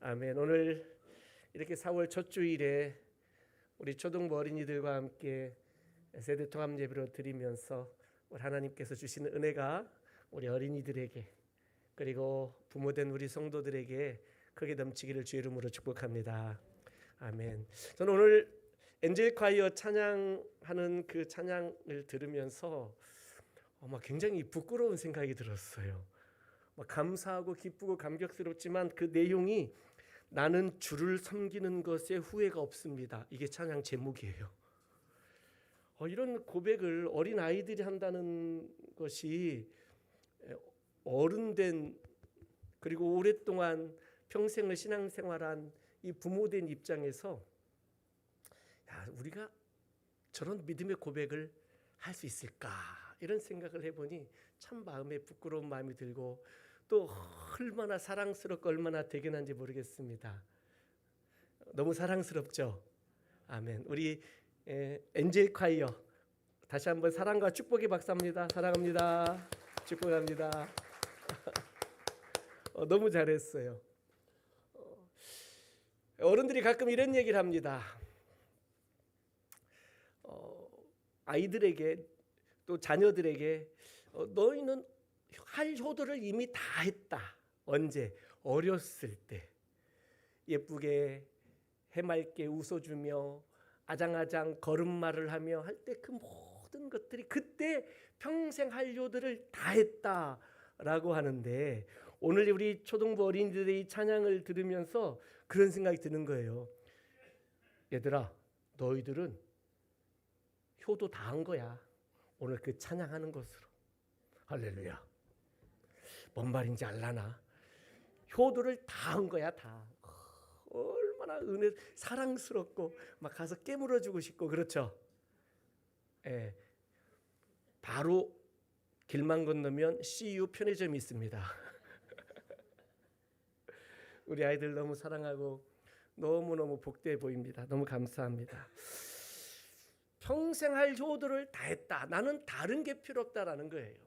아멘. 오늘 이렇게 4월 첫 주일에 우리 초등부 어린이들과 함께 세대 통합 예배를 드리면서 우리 하나님께서 주시는 은혜가 우리 어린이들에게 그리고 부모된 우리 성도들에게 크게 넘치기를 주의 이름으로 축복합니다. 아멘. 저는 오늘 엔젤 콰이어 찬양하는 그 찬양을 들으면서 굉장히 부끄러운 생각이 들었어요. 감사하고 기쁘고 감격스럽지만 그 내용이 나는 주를 섬기는 것에 후회가 없습니다. 이게 찬양 제목이에요. 이런 고백을 어린 아이들이 한다는 것이 어른된 그리고 오랫동안 평생을 신앙생활한 이 부모된 입장에서 우리가 저런 믿음의 고백을 할 수 있을까 이런 생각을 해보니 참 마음에 부끄러운 마음이 들고 또 얼마나 사랑스럽고 얼마나 대견한지 모르겠습니다. 너무 사랑스럽죠? 아멘. 우리 엔젤 콰이어 다시 한번 사랑과 축복의 박수합니다. 사랑합니다. 축복합니다. 너무 잘했어요. 어른들이 가끔 이런 얘기를 합니다. 아이들에게 또 자녀들에게 너희는 할 효도를 이미 다 했다. 언제? 어렸을 때 예쁘게 해맑게 웃어주며 아장아장 걸음마를 하며 할 때 그 모든 것들이 그때 평생 할 효도를 다 했다라고 하는데 오늘 우리 초등부 어린이들의 이 찬양을 들으면서 그런 생각이 드는 거예요. 얘들아, 너희들은 효도 다 한 거야. 오늘 그 찬양하는 것으로. 할렐루야. 뭔 말인지 알라나? 효도를 다 한 거야, 다. 얼마나 은혜 사랑스럽고 막 가서 깨물어주고 싶고 그렇죠. 예. 바로 길만 건너면 CU 편의점이 있습니다. 우리 아이들 너무 사랑하고 너무너무 복되어 보입니다. 너무 감사합니다. 평생 할 효도를 다 했다. 나는 다른 게 필요 없다라는 거예요.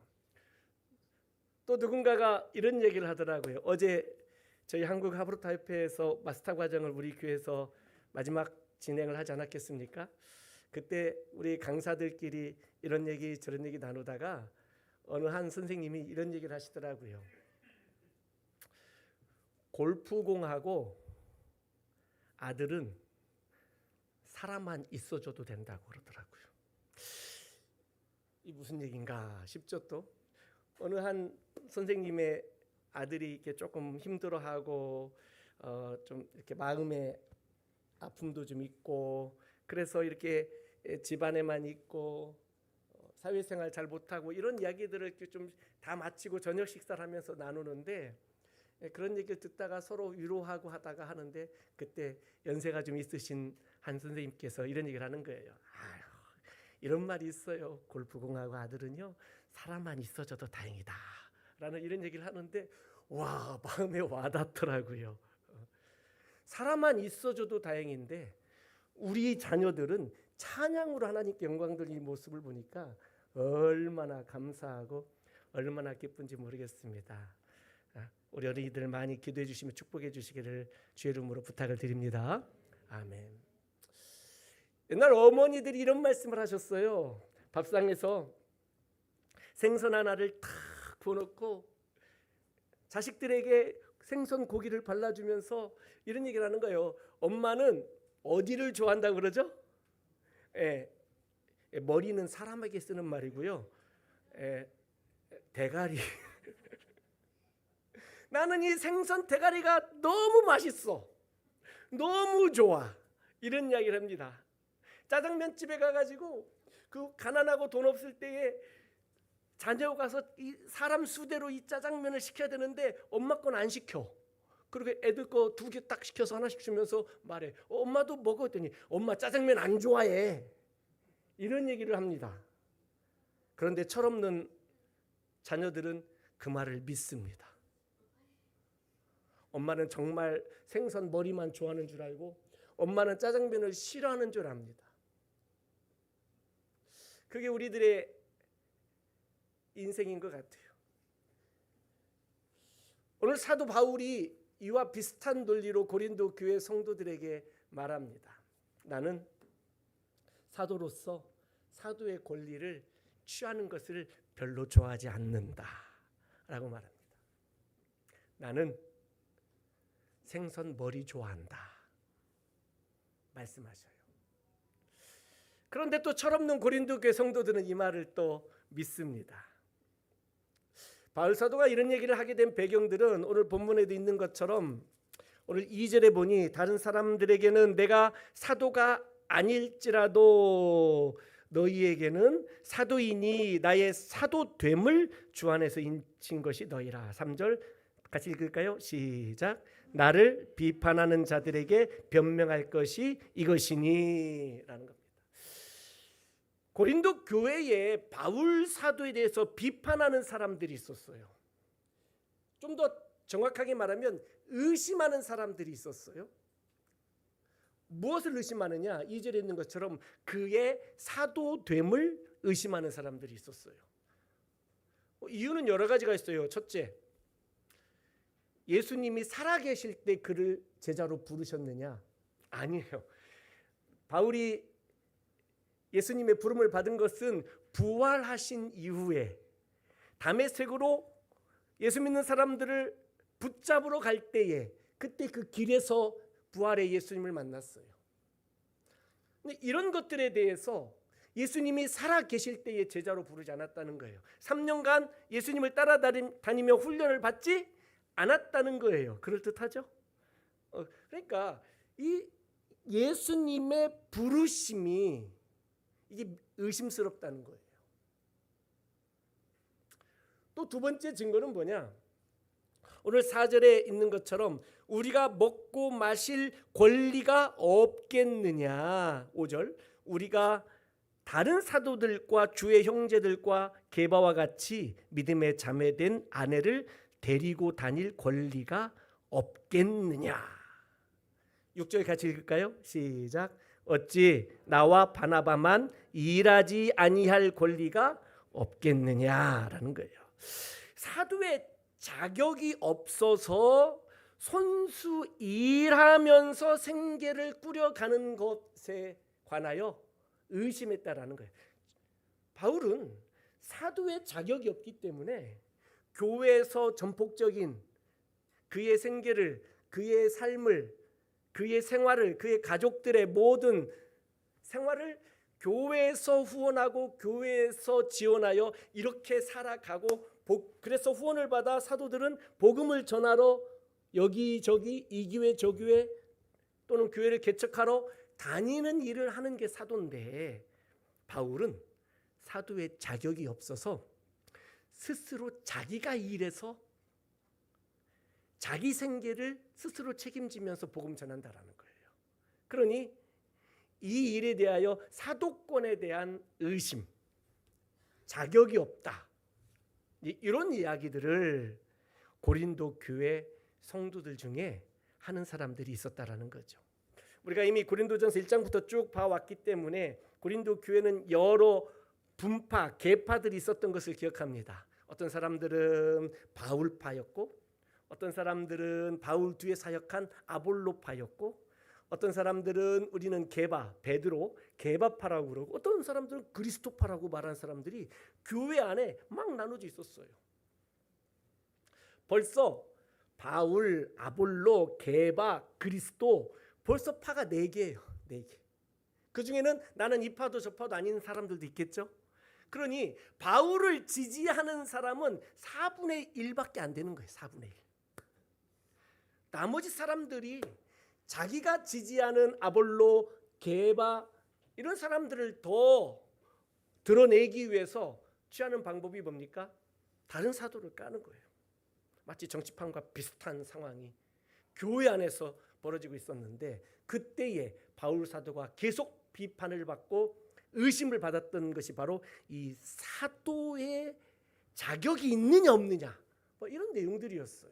또 누군가가 이런 얘기를 하더라고요. 어제 저희 한국 하브루타협회에서 마스터 과정을 우리 교회에서 마지막 진행을 하지 않았겠습니까? 그때 우리 강사들끼리 이런 얘기 저런 얘기 나누다가 어느 한 선생님이 이런 얘기를 하시더라고요. 골프공하고 아들은 사람만 있어줘도 된다고 그러더라고요. 이 무슨 얘기인가 싶죠. 또 어느 한 선생님의 아들이 이렇게 조금 힘들어하고 좀 이렇게 마음의 아픔도 좀 있고 그래서 이렇게 집안에만 있고 사회생활 잘 못하고 이런 이야기들을 이렇게 좀 다 마치고 저녁 식사를 하면서 나누는데 그런 얘기를 듣다가 서로 위로하고 하다가 하는데 그때 연세가 좀 있으신 한 선생님께서 이런 얘기를 하는 거예요. 아유, 이런 말이 있어요. 골프공하고 아들은요 사람만 있어줘도 다행이다 라는 이런 얘기를 하는데 와 마음에 와닿더라고요. 사람만 있어줘도 다행인데 우리 자녀들은 찬양으로 하나님께 영광 돌리는 모습을 보니까 얼마나 감사하고 얼마나 기쁜지 모르겠습니다. 우리 어린이들 많이 기도해 주시면 축복해 주시기를 주의 이름으로 부탁을 드립니다. 아멘. 옛날 어머니들이 이런 말씀을 하셨어요. 밥상에서 생선 하나를 탁 부어놓고 자식들에게 생선 고기를 발라주면서 이런 얘기를 하는 거예요. 엄마는 어디를 좋아한다고 그러죠? 머리는 사람에게 쓰는 말이고요. 대가리. 나는 이 생선 대가리가 너무 맛있어. 너무 좋아. 이런 이야기를 합니다. 짜장면집에 가가지고 그 가난하고 돈 없을 때에 자녀가 가서 이 사람 수대로 이 짜장면을 시켜야 되는데 엄마 건 안 시켜. 그리고 애들 거 2개 딱 시켜서 하나씩 주면서 말해. 엄마도 먹어 했더니 엄마 짜장면 안 좋아해. 이런 얘기를 합니다. 그런데 철없는 자녀들은 그 말을 믿습니다. 엄마는 정말 생선 머리만 좋아하는 줄 알고 엄마는 짜장면을 싫어하는 줄 압니다. 그게 우리들의 인생인 것 같아요. 오늘 사도 바울이 이와 비슷한 논리로 고린도 교회 성도들에게 말합니다. 나는 사도로서 사도의 권리를 취하는 것을 별로 좋아하지 않는다 라고 말합니다. 나는 생선 머리 좋아한다 말씀하셔요. 그런데 또 철없는 고린도 교회 성도들은 이 말을 또 믿습니다. 바울 사도가 이런 얘기를 하게 된 배경들은 오늘 본문에도 있는 것처럼 오늘 2절에 보니 다른 사람들에게는 내가 사도가 아닐지라도 너희에게는 사도이니 나의 사도됨을 주 안에서 인친 것이 너희라. 3절 같이 읽을까요? 시작. 나를 비판하는 자들에게 변명할 것이 이것이니 라는 겁니다. 고린도 교회에 바울 사도에 대해서 비판하는 사람들이 있었어요. 좀 더 정확하게 말하면 의심하는 사람들이 있었어요. 무엇을 의심하느냐? 2절에 있는 것처럼 그의 사도됨을 의심하는 사람들이 있었어요. 이유는 여러 가지가 있어요. 첫째, 예수님이 살아계실 때 그를 제자로 부르셨느냐? 아니에요. 바울이 예수님의 부름을 받은 것은 부활하신 이후에 다메섹으로 예수 믿는 사람들을 붙잡으러 갈 때에 그때 그 길에서 부활의 예수님을 만났어요. 근데 이런 것들에 대해서 예수님이 살아 계실 때에 제자로 부르지 않았다는 거예요. 3년간 예수님을 따라다니며 훈련을 받지 않았다는 거예요. 그럴듯하죠? 그러니까 이 예수님의 부르심이 이게 의심스럽다는 거예요. 또 두 번째 증거는 뭐냐? 오늘 4절에 있는 것처럼 우리가 먹고 마실 권리가 없겠느냐. 5절 우리가 다른 사도들과 주의 형제들과 게바와 같이 믿음에 자매된 아내를 데리고 다닐 권리가 없겠느냐. 6절 같이 읽을까요? 시작. 어찌 나와 바나바만 일하지 아니할 권리가 없겠느냐라는 거예요. 사도의 자격이 없어서 손수 일하면서 생계를 꾸려가는 것에 관하여 의심했다라는 거예요. 바울은 사도의 자격이 없기 때문에 교회에서 전폭적인 그의 생계를, 그의 삶을, 그의 생활을, 그의 가족들의 모든 생활을 교회에서 후원하고 교회에서 지원하여 이렇게 살아가고, 그래서 후원을 받아 사도들은 복음을 전하러 여기저기 이 교회 저 교회 또는 교회를 개척하러 다니는 일을 하는 게 사도인데, 바울은 사도의 자격이 없어서 스스로 자기가 일해서 자기 생계를 스스로 책임지면서 복음 전한다라는 거예요. 그러니 이 일에 대하여 사도권에 대한 의심, 자격이 없다, 이런 이야기들을 고린도 교회 성도들 중에 하는 사람들이 있었다라는 거죠. 우리가 이미 고린도전서 1장부터 쭉 봐왔기 때문에 고린도 교회는 여러 분파, 계파들이 있었던 것을 기억합니다. 어떤 사람들은 바울파였고, 어떤 사람들은 바울 뒤에 사역한 아볼로파였고, 어떤 사람들은 우리는 게바, 베드로, 게바파라고 그러고, 어떤 사람들은 그리스도파라고 말하는 사람들이 교회 안에 막 나눠져 있었어요. 벌써 바울, 아볼로, 게바, 그리스도, 벌써 파가 4개예요. 4개. 그 중에는 나는 이 파도 저 파도 아닌 사람들도 있겠죠. 그러니 바울을 지지하는 사람은 4분의 1밖에 안 되는 거예요. 4분의 1. 나머지 사람들이 자기가 지지하는 아볼로, 게바 이런 사람들을 더 드러내기 위해서 취하는 방법이 뭡니까? 다른 사도를 까는 거예요. 마치 정치판과 비슷한 상황이 교회 안에서 벌어지고 있었는데, 그때에 바울 사도가 계속 비판을 받고 의심을 받았던 것이 바로 이 사도의 자격이 있느냐 없느냐, 이런 내용들이었어요.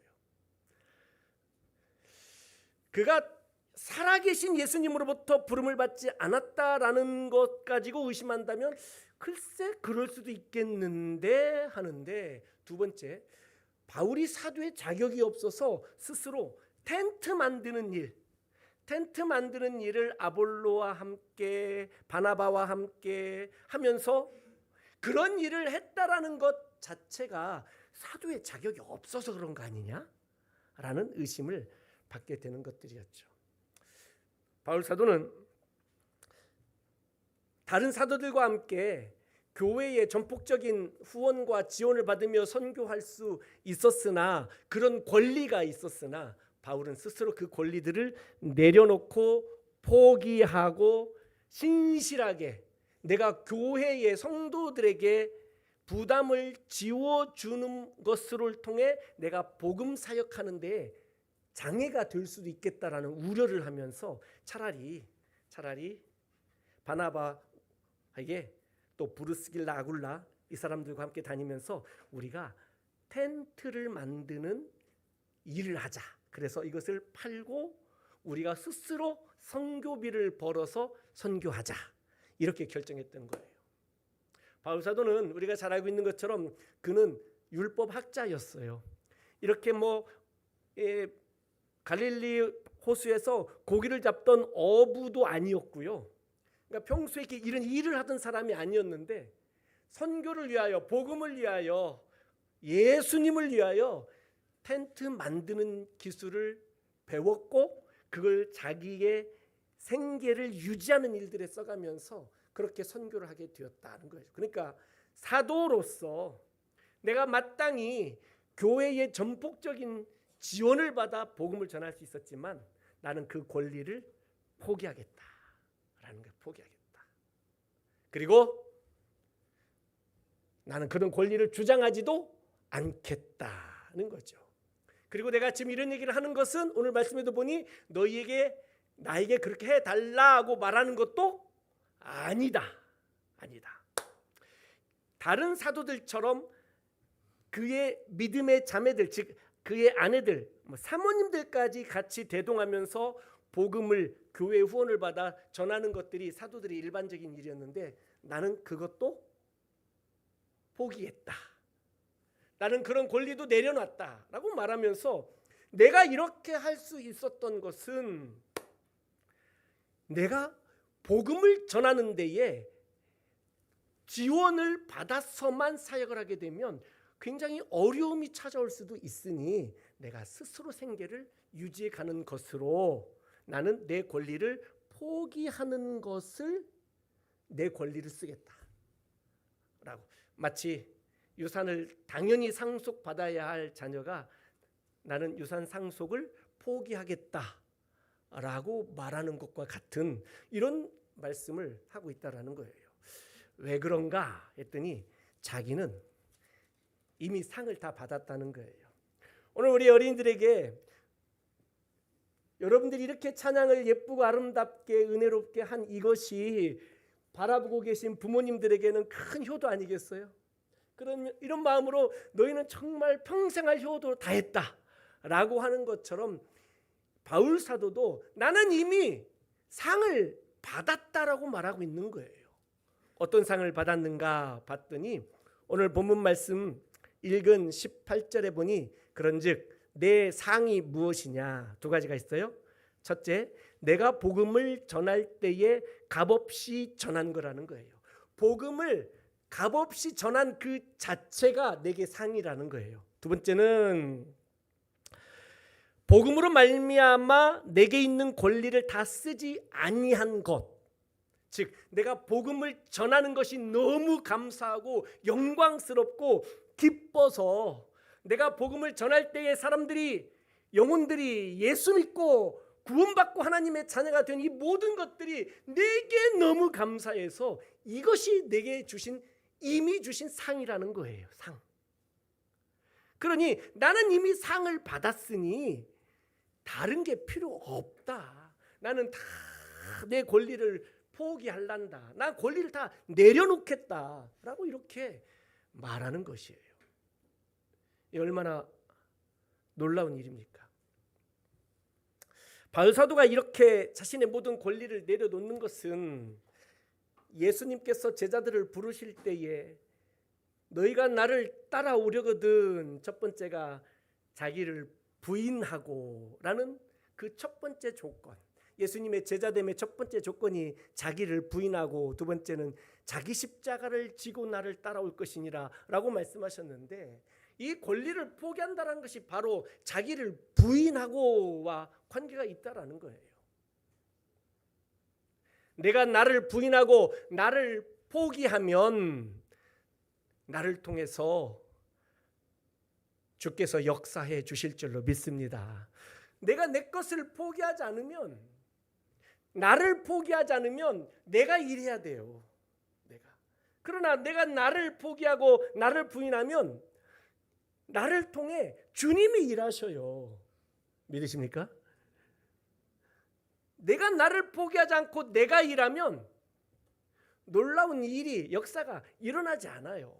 그가 살아계신 예수님으로부터 부름을 받지 않았다라는 것 가지고 의심한다면 글쎄 그럴 수도 있겠는데 하는데, 두 번째, 바울이 사도의 자격이 없어서 스스로 텐트 만드는 일을 아볼로와 함께 바나바와 함께 하면서 그런 일을 했다라는 것 자체가 사도의 자격이 없어서 그런 거 아니냐라는 의심을 받게 되는 것들이었죠. 바울 사도는 다른 사도들과 함께 교회의 전폭적인 후원과 지원을 받으며 선교할 수 있었으나, 그런 권리가 있었으나 바울은 스스로 그 권리들을 내려놓고 포기하고 신실하게 내가 교회의 성도들에게 부담을 지워주는 것을 통해 내가 복음 사역하는 데 장애가 될 수도 있겠다라는 우려를 하면서 차라리 바나바에게 또 브루스길라 아굴라 이 사람들과 함께 다니면서 우리가 텐트를 만드는 일을 하자. 그래서 이것을 팔고 우리가 스스로 선교비를 벌어서 선교하자. 이렇게 결정했던 거예요. 바울 사도는 우리가 잘 알고 있는 것처럼 그는 율법 학자였어요. 이렇게 갈릴리 호수에서 고기를 잡던 어부도 아니었고요. 그러니까 평소에 이런 일을 하던 사람이 아니었는데 선교를 위하여, 복음을 위하여, 예수님을 위하여 텐트 만드는 기술을 배웠고 그걸 자기의 생계를 유지하는 일들에 써가면서 그렇게 선교를 하게 되었다는 거예요. 그러니까 사도로서 내가 마땅히 교회의 전폭적인 지원을 받아 복음을 전할 수 있었지만 나는 그 권리를 포기하겠다라는 거예요. 포기하겠다. 그리고 나는 그런 권리를 주장하지도 않겠다는 거죠. 그리고 내가 지금 이런 얘기를 하는 것은 오늘 말씀에도 보니 나에게 그렇게 해달라고 말하는 것도 아니다. 다른 사도들처럼 그의 믿음의 자매들, 즉 그의 아내들, 사모님들까지 같이 대동하면서 복음을, 교회 후원을 받아 전하는 것들이 사도들의 일반적인 일이었는데 나는 그것도 포기했다. 나는 그런 권리도 내려놨다라고 말하면서 내가 이렇게 할 수 있었던 것은 내가 복음을 전하는 데에 지원을 받아서만 사역을 하게 되면 굉장히 어려움이 찾아올 수도 있으니 내가 스스로 생계를 유지해 가는 것으로 나는 내 권리를 포기하는 것을 내 권리를 쓰겠다 라고, 마치 유산을 당연히 상속받아야 할 자녀가 나는 유산 상속을 포기하겠다 라고 말하는 것과 같은 이런 말씀을 하고 있다라는 거예요. 왜 그런가 했더니 자기는 이미 상을 다 받았다는 거예요. 오늘 우리 어린이들에게 여러분들이 이렇게 찬양을 예쁘고 아름답게 은혜롭게 한 이것이 바라보고 계신 부모님들에게는 큰 효도 아니겠어요? 그런 이런 마음으로 너희는 정말 평생 할 효도 다 했다 라고 하는 것처럼 바울 사도도 나는 이미 상을 받았다라고 말하고 있는 거예요. 어떤 상을 받았는가 봤더니 오늘 본문 말씀 읽은 18절에 보니 그런즉 내 상이 무엇이냐, 두 가지가 있어요. 첫째, 내가 복음을 전할 때에 값없이 전한 거라는 거예요. 복음을 값없이 전한 그 자체가 내게 상이라는 거예요. 두 번째는 복음으로 말미암아 내게 있는 권리를 다 쓰지 아니한 것, 즉 내가 복음을 전하는 것이 너무 감사하고 영광스럽고 기뻐서 내가 복음을 전할 때에 사람들이, 영혼들이 예수 믿고 구원받고 하나님의 자녀가 된 이 모든 것들이 내게 너무 감사해서 이것이 내게 이미 주신 상이라는 거예요. 상. 그러니 나는 이미 상을 받았으니 다른 게 필요 없다. 나는 다 내 권리를 포기할란다. 난 권리를 다 내려놓겠다 라고 이렇게 말하는 것이에요. 이 얼마나 놀라운 일입니까? 바울 사도가 이렇게 자신의 모든 권리를 내려놓는 것은 예수님께서 제자들을 부르실 때에 너희가 나를 따라오려거든 첫 번째가 자기를 부인하고라는 그 첫 번째 조건, 예수님의 제자됨의 첫 번째 조건이 자기를 부인하고 두 번째는 자기 십자가를 지고 나를 따라올 것이니라 라고 말씀하셨는데, 이 권리를 포기한다는 것이 바로 자기를 부인하고와 관계가 있다라는 거예요. 내가 나를 부인하고 나를 포기하면 나를 통해서 주께서 역사해 주실 줄로 믿습니다. 내가 내 것을 포기하지 않으면, 나를 포기하지 않으면 내가 일해야 돼요. 그러나 내가 나를 포기하고 나를 부인하면 나를 통해 주님이 일하셔요. 믿으십니까? 내가 나를 포기하지 않고 내가 일하면 놀라운 일이, 역사가 일어나지 않아요.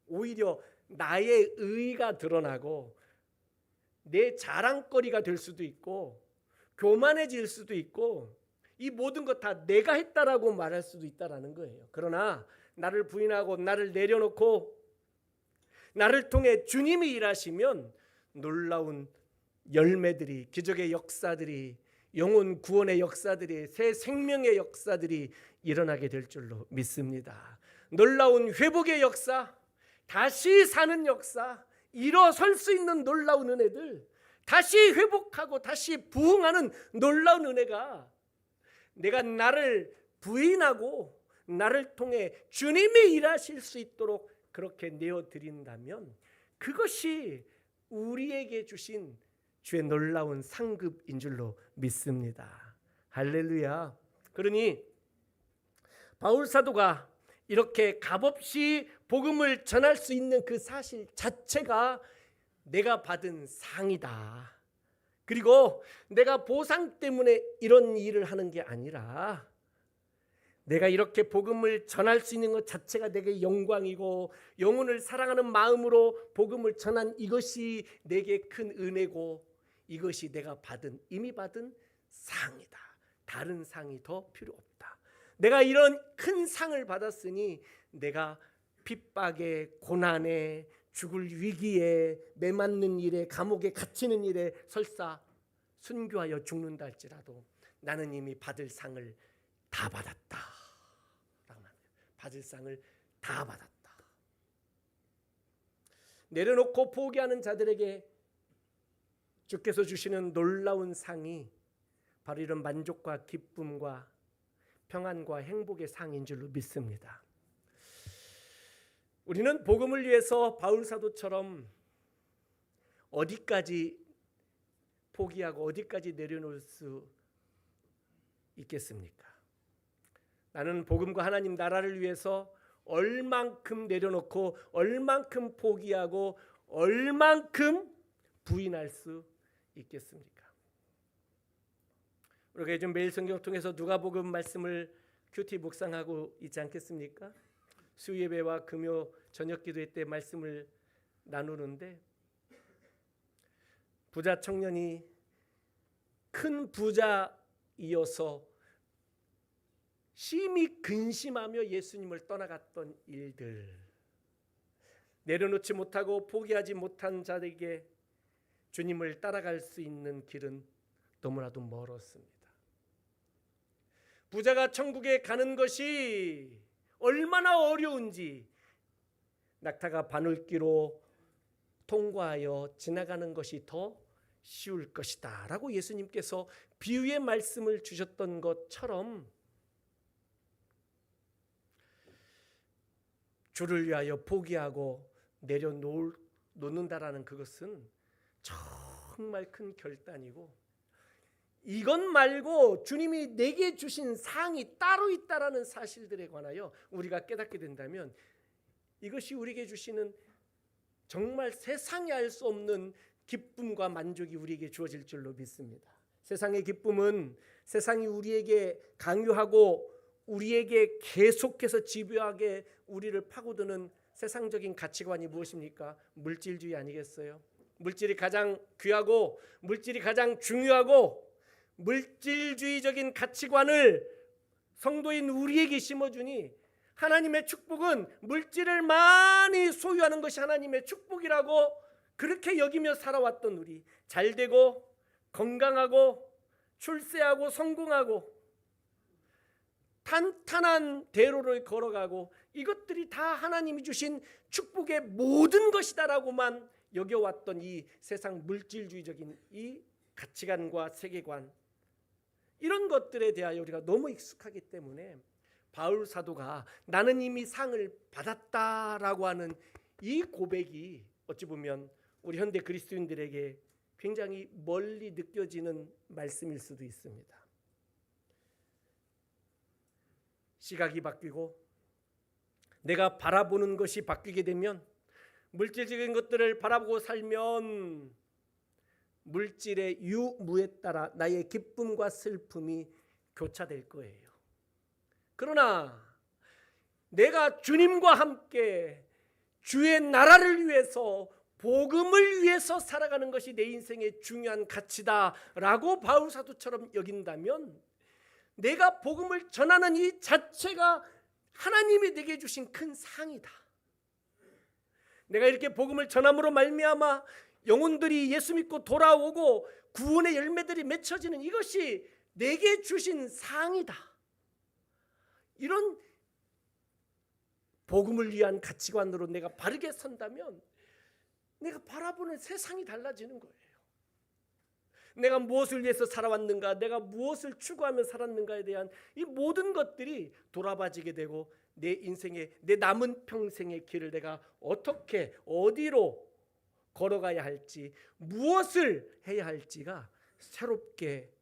오히려 나의 의의가 드러나고 내 자랑거리가 될 수도 있고 교만해질 수도 있고 이 모든 것 다 내가 했다라고 말할 수도 있다라는 거예요. 그러나 나를 부인하고 나를 내려놓고 나를 통해 주님이 일하시면 놀라운 열매들이, 기적의 역사들이, 영혼 구원의 역사들이, 새 생명의 역사들이 일어나게 될 줄로 믿습니다. 놀라운 회복의 역사, 다시 사는 역사, 일어설 수 있는 놀라운 은혜들, 다시 회복하고 다시 부흥하는 놀라운 은혜가 내가 나를 부인하고 나를 통해 주님이 일하실 수 있도록 그렇게 내어드린다면 그것이 우리에게 주신 주의 놀라운 상급인 줄로 믿습니다. 할렐루야. 그러니 바울 사도가 이렇게 값없이 복음을 전할 수 있는 그 사실 자체가 내가 받은 상이다. 그리고 내가 보상 때문에 이런 일을 하는 게 아니라 내가 이렇게 복음을 전할 수 있는 것 자체가 내게 영광이고 영혼을 사랑하는 마음으로 복음을 전한 이것이 내게 큰 은혜고 이것이 내가 이미 받은 상이다. 다른 상이 더 필요 없다. 내가 이런 큰 상을 받았으니 내가 핍박에, 고난에, 죽을 위기에, 매맞는 일에, 감옥에 갇히는 일에 설사 순교하여 죽는다 할지라도 나는 이미 받을 상을 다 받았다. 받을 상을 다 받았다. 내려놓고 포기하는 자들에게 주께서 주시는 놀라운 상이 바로 이런 만족과 기쁨과 평안과 행복의 상인 줄로 믿습니다. 우리는 복음을 위해서 바울 사도처럼 어디까지 포기하고 어디까지 내려놓을 수 있겠습니까? 나는 복음과 하나님 나라를 위해서 얼만큼 내려놓고 얼만큼 포기하고 얼만큼 부인할 수 있겠습니까? 우리가 요즘 매일 성경을 통해서 누가복음 말씀을 큐티 묵상하고 있지 않겠습니까? 수요예배와 금요 저녁 기도회 때 말씀을 나누는데 부자 청년이 큰 부자이어서 심히 근심하며 예수님을 떠나갔던 일들, 내려놓지 못하고 포기하지 못한 자에게 주님을 따라갈 수 있는 길은 너무나도 멀었습니다. 부자가 천국에 가는 것이 얼마나 어려운지 낙타가 바늘귀로 통과하여 지나가는 것이 더 쉬울 것이다 라고 예수님께서 비유의 말씀을 주셨던 것처럼 주를 위하여 포기하고 내려놓는다라는 그것은 정말 큰 결단이고, 이것 말고 주님이 내게 주신 상이 따로 있다라는 사실들에 관하여 우리가 깨닫게 된다면 이것이 우리에게 주시는 정말 세상이 알 수 없는 기쁨과 만족이 우리에게 주어질 줄로 믿습니다. 세상의 기쁨은 세상이 우리에게 강요하고 우리에게 계속해서 집요하게 우리를 파고드는 세상적인 가치관이 무엇입니까? 물질주의 아니겠어요? 물질이 가장 귀하고 물질이 가장 중요하고 물질주의적인 가치관을 성도인 우리에게 심어주니 하나님의 축복은 물질을 많이 소유하는 것이 하나님의 축복이라고 그렇게 여기며 살아왔던 우리, 잘되고 건강하고 출세하고 성공하고 탄탄한 대로를 걸어가고 이것들이 다 하나님이 주신 축복의 모든 것이다라고만 여겨왔던 이 세상 물질주의적인 이 가치관과 세계관, 이런 것들에 대하여 우리가 너무 익숙하기 때문에 바울 사도가 나는 이미 상을 받았다라고 하는 이 고백이 어찌 보면 우리 현대 그리스도인들에게 굉장히 멀리 느껴지는 말씀일 수도 있습니다. 시각이 바뀌고 내가 바라보는 것이 바뀌게 되면, 물질적인 것들을 바라보고 살면 물질의 유무에 따라 나의 기쁨과 슬픔이 교차될 거예요. 그러나 내가 주님과 함께 주의 나라를 위해서, 복음을 위해서 살아가는 것이 내 인생의 중요한 가치다라고 바울 사도처럼 여긴다면, 내가 복음을 전하는 이 자체가 하나님이 내게 주신 큰 상이다. 내가 이렇게 복음을 전함으로 말미암아 영혼들이 예수 믿고 돌아오고 구원의 열매들이 맺혀지는 이것이 내게 주신 상이다. 이런 복음을 위한 가치관으로 내가 바르게 선다면 내가 바라보는 세상이 달라지는 거예요. 내가 무엇을 위해서 살아왔는가, 내가 무엇을 추구하며 살았는가에 대한 이 모든 것들이 돌아봐지게 되고, 내 인생의, 내 남은 평생의 길을 내가 어떻게 어디로 걸어가야 할지, 무엇을 해야 할지가 새롭게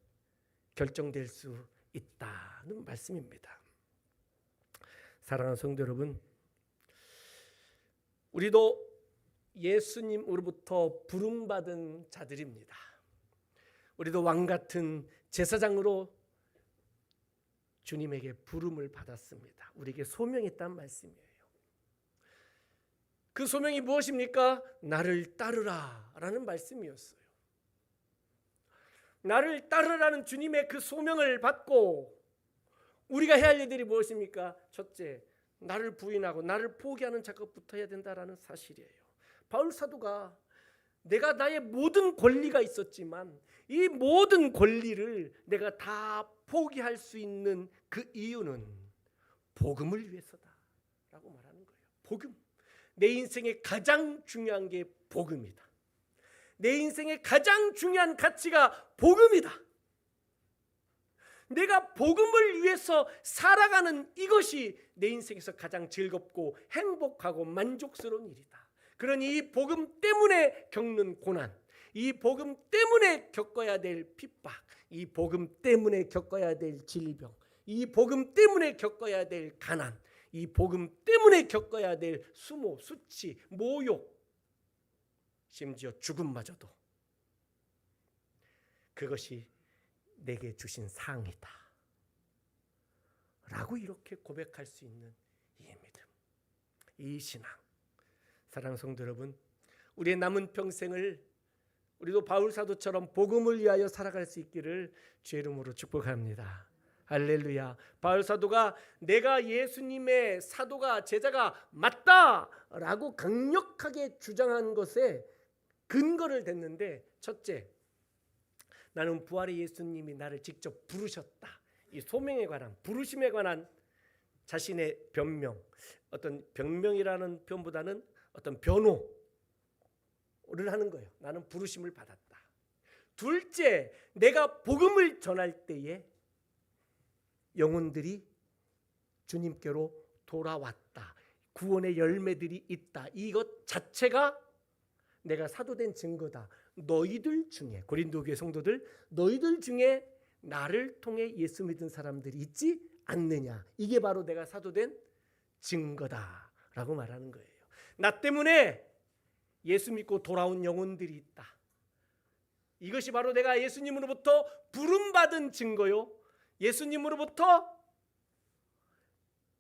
결정될 수 있다는 말씀입니다. 사랑하는 성도 여러분, 우리도 예수님으로부터 부름받은 자들입니다. 우리도 왕같은 제사장으로 주님에게 부름을 받았습니다. 우리에게 소명이 있다는 말씀이에요. 그 소명이 무엇입니까? 나를 따르라 라는 말씀이었어요. 나를 따르라는 주님의 그 소명을 받고 우리가 해야 할 일들이 무엇입니까? 첫째, 나를 부인하고 나를 포기하는 작업부터 해야 된다라는 사실이에요. 바울 사도가 내가 나의 모든 권리가 있었지만 이 모든 권리를 내가 다 포기할 수 있는 그 이유는 복음을 위해서다라고 말하는 거예요. 복음. 내 인생의 가장 중요한 게 복음이다. 내 인생의 가장 중요한 가치가 복음이다. 내가 복음을 위해서 살아가는 이것이 내 인생에서 가장 즐겁고 행복하고 만족스러운 일이다. 그러니 이 복음 때문에 겪는 고난, 이 복음 때문에 겪어야 될 핍박, 이 복음 때문에 겪어야 될 질병, 이 복음 때문에 겪어야 될 가난, 이 복음 때문에 겪어야 될 수모, 수치, 모욕, 심지어 죽음마저도 그것이 내게 주신 상이다 라고 이렇게 고백할 수 있는 이 믿음, 이 신앙. 사랑하는 성도 여러분, 우리의 남은 평생을 우리도 바울 사도처럼 복음을 위하여 살아갈 수 있기를 주의 이름으로 축복합니다. 할렐루야. 바울 사도가 내가 예수님의 사도가 제자가 맞다라고 강력하게 주장한 것에 근거를 댔는데, 첫째, 나는 부활의 예수님이 나를 직접 부르셨다. 이 소명에 관한, 부르심에 관한 자신의 변명, 어떤 변명이라는 표현보다는 어떤 변호를 하는 거예요. 나는 부르심을 받았다. 둘째, 내가 복음을 전할 때에 영혼들이 주님께로 돌아왔다. 구원의 열매들이 있다. 이것 자체가 내가 사도된 증거다. 너희들 중에, 고린도 교회 성도들, 너희들 중에 나를 통해 예수 믿은 사람들이 있지 않느냐. 이게 바로 내가 사도된 증거다라고 말하는 거예요. 나 때문에 예수 믿고 돌아온 영혼들이 있다. 이것이 바로 내가 예수님으로부터 부름받은 증거요, 예수님으로부터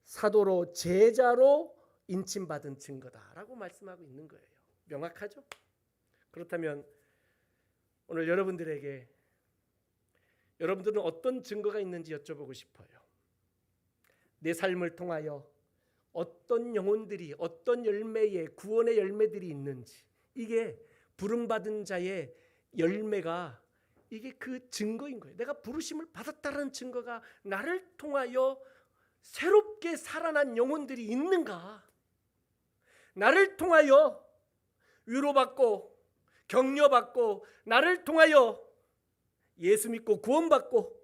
사도로, 제자로 인침받은 증거다라고 말씀하고 있는 거예요. 명확하죠? 그렇다면 오늘 여러분들에게, 여러분들은 어떤 증거가 있는지 여쭤보고 싶어요. 내 삶을 통하여 어떤 영혼들이, 어떤 열매의, 구원의 열매들이 있는지, 이게 부름받은 자의 열매가 이게 그 증거인 거예요. 내가 부르심을 받았다는 증거가 나를 통하여 새롭게 살아난 영혼들이 있는가? 나를 통하여 위로받고 격려받고 나를 통하여 예수 믿고 구원받고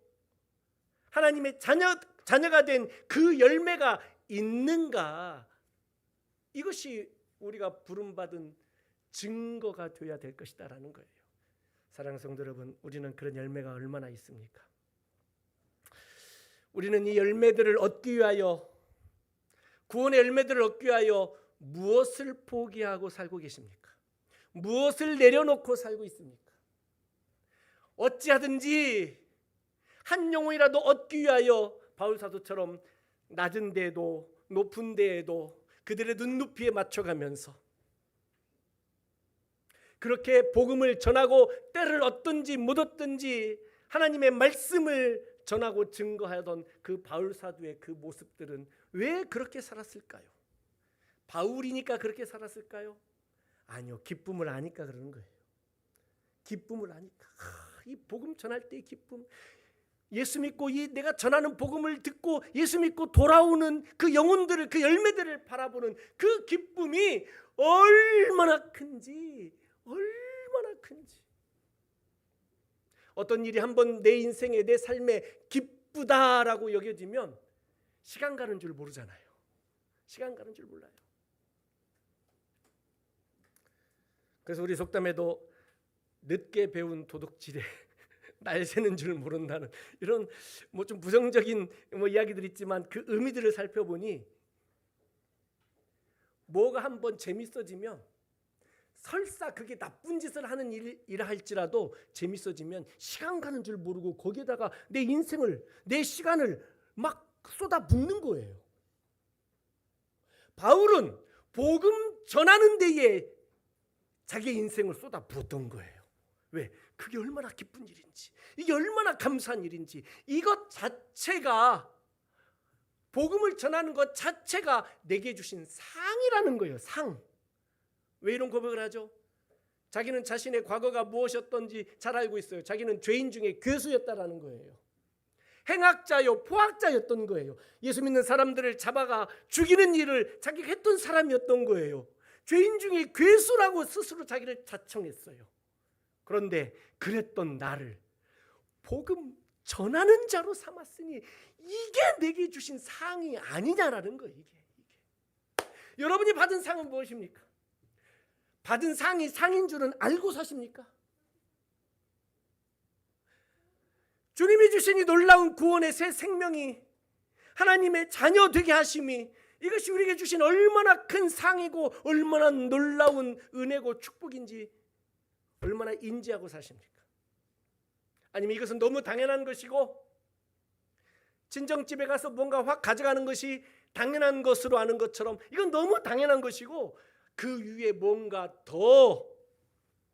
하나님의 자녀가 된 그 열매가 있는가? 이것이 우리가 부름받은 증거가 되어야 될 것이다라는 거예요. 사랑하는 성도 여러분, 우리는 그런 열매가 얼마나 있습니까? 우리는 이 열매들을 얻기 위하여, 구원의 열매들을 얻기 위하여 무엇을 포기하고 살고 계십니까? 무엇을 내려놓고 살고 있습니까? 어찌하든지 한 영혼이라도 얻기 위하여 바울 사도처럼 낮은 데에도 높은 데에도 그들의 눈높이에 맞춰가면서 그렇게 복음을 전하고 때를 얻든지 못 얻든지 하나님의 말씀을 전하고 증거하던 그 바울 사도의 그 모습들은 왜 그렇게 살았을까요? 바울이니까 그렇게 살았을까요? 아니요, 기쁨을 아니까 그러는 거예요. 기쁨을 아니까. 이 복음 전할 때의 기쁨, 예수 믿고 이 내가 전하는 복음을 듣고 예수 믿고 돌아오는 그 영혼들을, 그 열매들을 바라보는 그 기쁨이 얼마나 큰지. 어떤 일이 한번 내 인생에, 내 삶에 기쁘다라고 여겨지면 시간 가는 줄 모르잖아요. 시간 가는 줄 몰라요. 그래서 우리 속담에도 늦게 배운 도둑질에 날 새는 줄 모른다는 이런 뭐 좀 부정적인 이야기들이 있지만 그 의미들을 살펴보니 뭐가 한번 재밌어지면 설사 그게 나쁜 짓을 하는 일이라 할지라도 재밌어지면 시간 가는 줄 모르고 거기에다가 내 인생을, 내 시간을 막 쏟아붓는 거예요. 바울은 복음 전하는 데에 자기의 인생을 쏟아부었던 거예요. 왜? 그게 얼마나 기쁜 일인지, 이게 얼마나 감사한 일인지, 이것 자체가, 복음을 전하는 것 자체가 내게 주신 상이라는 거예요. 상. 왜 이런 고백을 하죠? 자기는 자신의 과거가 무엇이었던지 잘 알고 있어요. 자기는 죄인 중에 괴수였다라는 거예요. 행악자요, 포악자였던 거예요. 예수 믿는 사람들을 잡아가 죽이는 일을 자기가 했던 사람이었던 거예요. 죄인 중에 괴수라고 스스로 자기를 자청했어요. 그런데 그랬던 나를 복음 전하는 자로 삼았으니 이게 내게 주신 상이 아니냐라는 거예요. 이게. 여러분이 받은 상은 무엇입니까? 받은 상이 상인 줄은 알고 사십니까? 주님이 주신 이 놀라운 구원의 새 생명이, 하나님의 자녀 되게 하심이, 이것이 우리에게 주신 얼마나 큰 상이고 얼마나 놀라운 은혜고 축복인지 얼마나 인지하고 사십니까? 아니면 이것은 너무 당연한 것이고 친정집에 가서 뭔가 확 가져가는 것이 당연한 것으로 아는 것처럼 이건 너무 당연한 것이고 그 위에 뭔가 더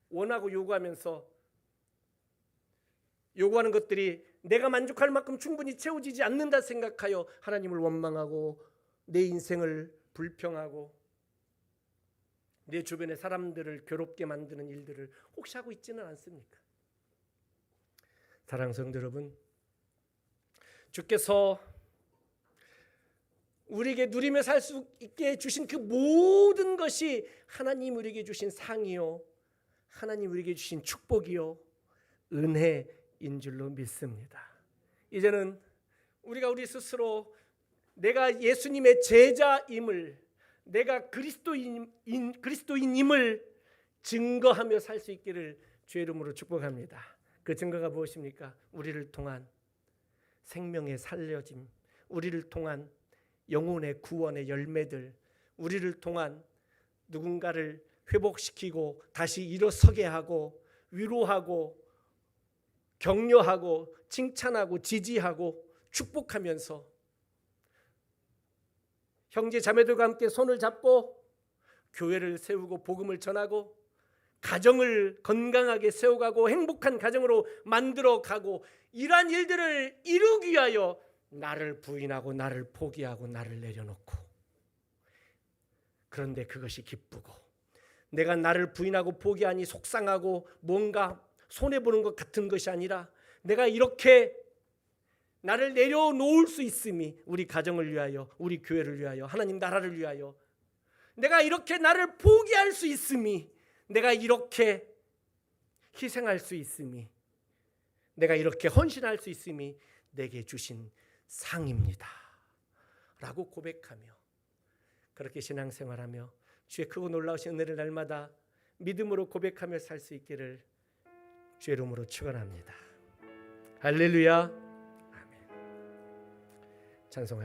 원하고 요구하면서 요구하는 것들이 내가 만족할 만큼 충분히 채워지지 않는다 생각하여 하나님을 원망하고 내 인생을 불평하고 내 주변의 사람들을 괴롭게 만드는 일들을 혹시 하고 있지는 않습니까? 사랑하는 성도 여러분, 주께서 우리에게 누리며 살 수 있게 주신 그 모든 것이 하나님 우리에게 주신 상이요, 하나님 우리에게 주신 축복이요, 은혜인 줄로 믿습니다. 이제는 우리가 우리 스스로 내가 예수님의 제자임을, 내가 그리스도인임을 증거하며 살 수 있기를 주의 이름으로 축복합니다. 그 증거가 무엇입니까? 우리를 통한 생명의 살려짐, 우리를 통한 영혼의 구원의 열매들, 우리를 통한 누군가를 회복시키고 다시 일어서게 하고 위로하고 격려하고 칭찬하고 지지하고 축복하면서 형제 자매들과 함께 손을 잡고 교회를 세우고 복음을 전하고 가정을 건강하게 세워가고 행복한 가정으로 만들어가고 이러한 일들을 이루기 위하여 나를 부인하고 나를 포기하고 나를 내려놓고, 그런데 그것이 기쁘고 내가 나를 부인하고 포기하니 속상하고 뭔가 손해보는 것 같은 것이 아니라 내가 이렇게 나를 내려놓을 수 있음이 우리 가정을 위하여, 우리 교회를 위하여, 하나님 나라를 위하여 내가 이렇게 나를 포기할 수 있음이, 내가 이렇게 희생할 수 있음이, 내가 이렇게 헌신할 수 있음이 내게 주신 상입니다 라고 고백하며 그렇게 신앙생활하며 주의 크고 놀라우신 은혜를 날마다 믿음으로 고백하며 살 수 있기를 주의 이름으로 축원합니다. 할렐루야. 아멘. 찬송하시죠.